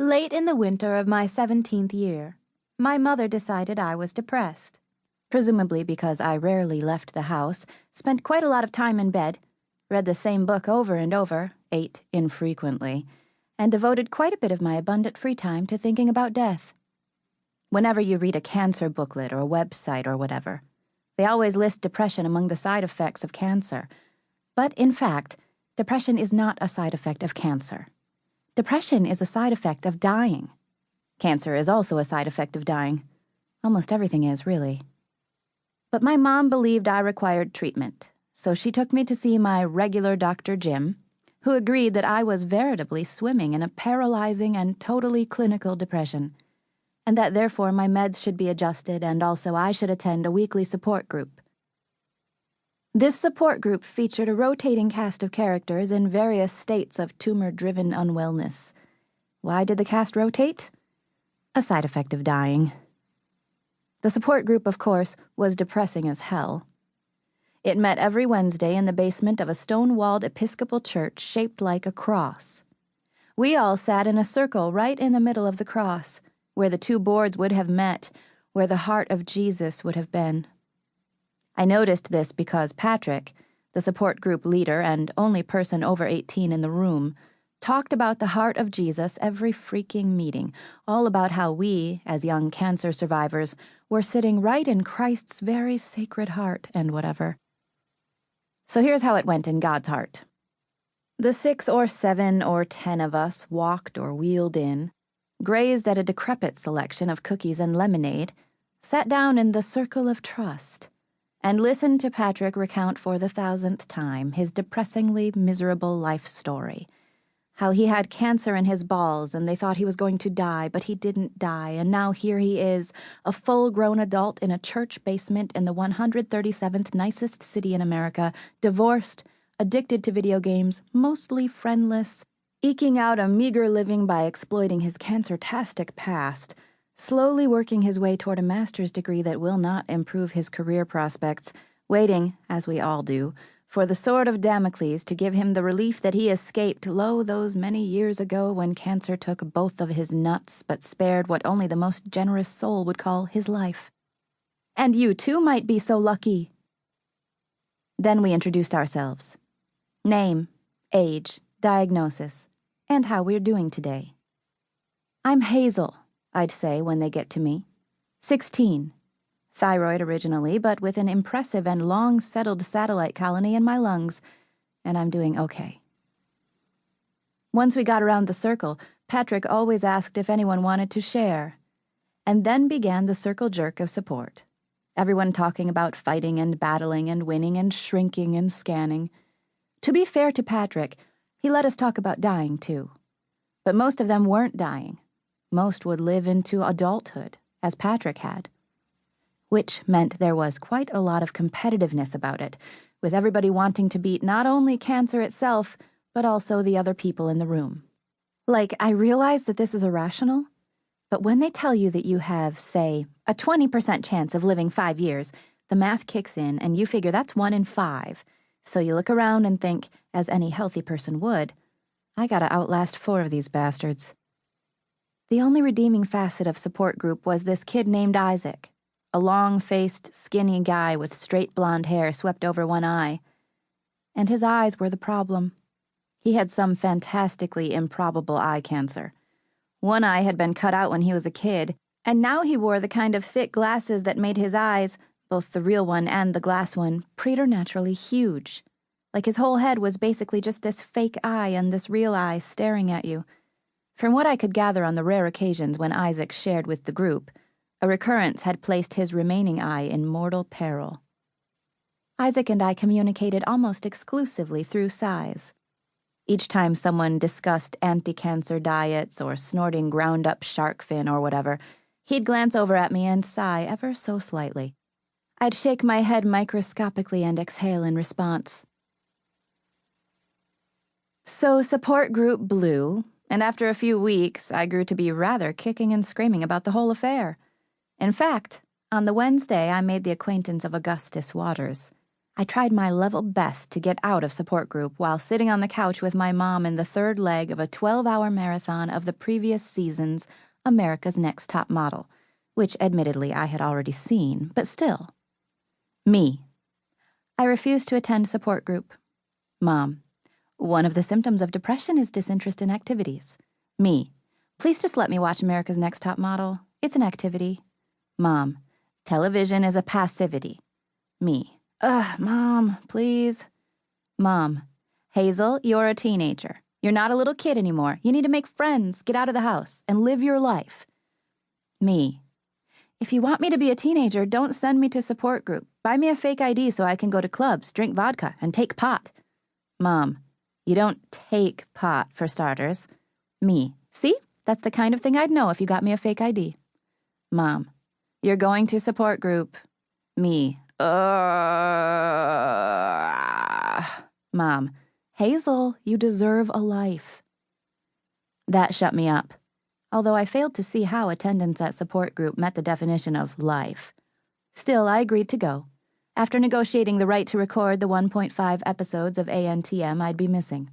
Late in the winter of my 17th year, my mother decided I was depressed. Presumably because I rarely left the house, spent quite a lot of time in bed, read the same book over and over, ate infrequently, and devoted quite a bit of my abundant free time to thinking about death. Whenever you read a cancer booklet or a website or whatever, they always list depression among the side effects of cancer. But in fact, depression is not a side effect of cancer. Depression is a side effect of dying. Cancer is also a side effect of dying. Almost everything is, really. But my mom believed I required treatment, so she took me to see my regular Dr. Jim, who agreed that I was veritably swimming in a paralyzing and totally clinical depression, and that therefore my meds should be adjusted and also I should attend a weekly support group. This support group featured a rotating cast of characters in various states of tumor-driven unwellness. Why did the cast rotate? A side effect of dying. The support group, of course, was depressing as hell. It met every Wednesday in the basement of a stone-walled Episcopal church shaped like a cross. We all sat in a circle right in the middle of the cross, where the two boards would have met, where the heart of Jesus would have been. I noticed this because Patrick, the support group leader and only person over 18 in the room, talked about the heart of Jesus every freaking meeting, all about how we, as young cancer survivors, were sitting right in Christ's very sacred heart and whatever. So here's how it went in God's heart. The 6 or 7 or 10 of us walked or wheeled in, grazed at a decrepit selection of cookies and lemonade, sat down in the circle of trust, and listened to Patrick recount for the 1,000th time his depressingly miserable life story. How he had cancer in his balls and they thought he was going to die, but he didn't die, and now here he is, a full-grown adult in a church basement in the 137th nicest city in America, divorced, addicted to video games, mostly friendless, eking out a meager living by exploiting his cancer-tastic past, slowly working his way toward a master's degree that will not improve his career prospects, waiting, as we all do, for the sword of Damocles to give him the relief that he escaped, lo, those many years ago when cancer took both of his nuts but spared what only the most generous soul would call his life. And you too might be so lucky. Then we introduced ourselves. Name, age, diagnosis, and how we're doing today. I'm Hazel, I'd say when they get to me. 16. Thyroid originally, but with an impressive and long-settled satellite colony in my lungs, and I'm doing okay. Once we got around the circle, Patrick always asked if anyone wanted to share, and then began the circle jerk of support. Everyone talking about fighting and battling and winning and shrinking and scanning. To be fair to Patrick, he let us talk about dying, too. But most of them weren't dying. Most would live into adulthood, as Patrick had. Which meant there was quite a lot of competitiveness about it, with everybody wanting to beat not only cancer itself, but also the other people in the room. Like, I realize that this is irrational, but when they tell you that you have, say, a 20% chance of living 5 years, the math kicks in and you figure that's 1 in 5. So you look around and think, as any healthy person would, I gotta outlast 4 of these bastards. The only redeeming facet of support group was this kid named Isaac, a long-faced, skinny guy with straight blonde hair swept over one eye. And his eyes were the problem. He had some fantastically improbable eye cancer. One eye had been cut out when he was a kid, and now he wore the kind of thick glasses that made his eyes, both the real one and the glass one, preternaturally huge. Like his whole head was basically just this fake eye and this real eye staring at you. From what I could gather on the rare occasions when Isaac shared with the group, a recurrence had placed his remaining eye in mortal peril. Isaac and I communicated almost exclusively through sighs. Each time someone discussed anti-cancer diets or snorting ground-up shark fin or whatever, he'd glance over at me and sigh ever so slightly. I'd shake my head microscopically and exhale in response. So support group blew, and after a few weeks, I grew to be rather kicking and screaming about the whole affair. In fact, on the Wednesday, I made the acquaintance of Augustus Waters. I tried my level best to get out of support group while sitting on the couch with my mom in the third leg of a 12-hour marathon of the previous season's America's Next Top Model, which admittedly I had already seen, but still. Me. I refused to attend support group. Mom. One of the symptoms of depression is disinterest in activities. Me. Please just let me watch America's Next Top Model. It's an activity. Mom. Television is a passivity. Me. Ugh, Mom, please. Mom. Hazel, you're a teenager. You're not a little kid anymore. You need to make friends, get out of the house, and live your life. Me. If you want me to be a teenager, don't send me to support group. Buy me a fake ID so I can go to clubs, drink vodka, and take pot. Mom. You don't take pot, for starters. Me. See? That's the kind of thing I'd know if you got me a fake ID. Mom. You're going to support group. Me. Mom. Hazel, you deserve a life. That shut me up, although I failed to see how attendance at support group met the definition of life. Still, I agreed to go, after negotiating the right to record the 1.5 episodes of ANTM I'd be missing.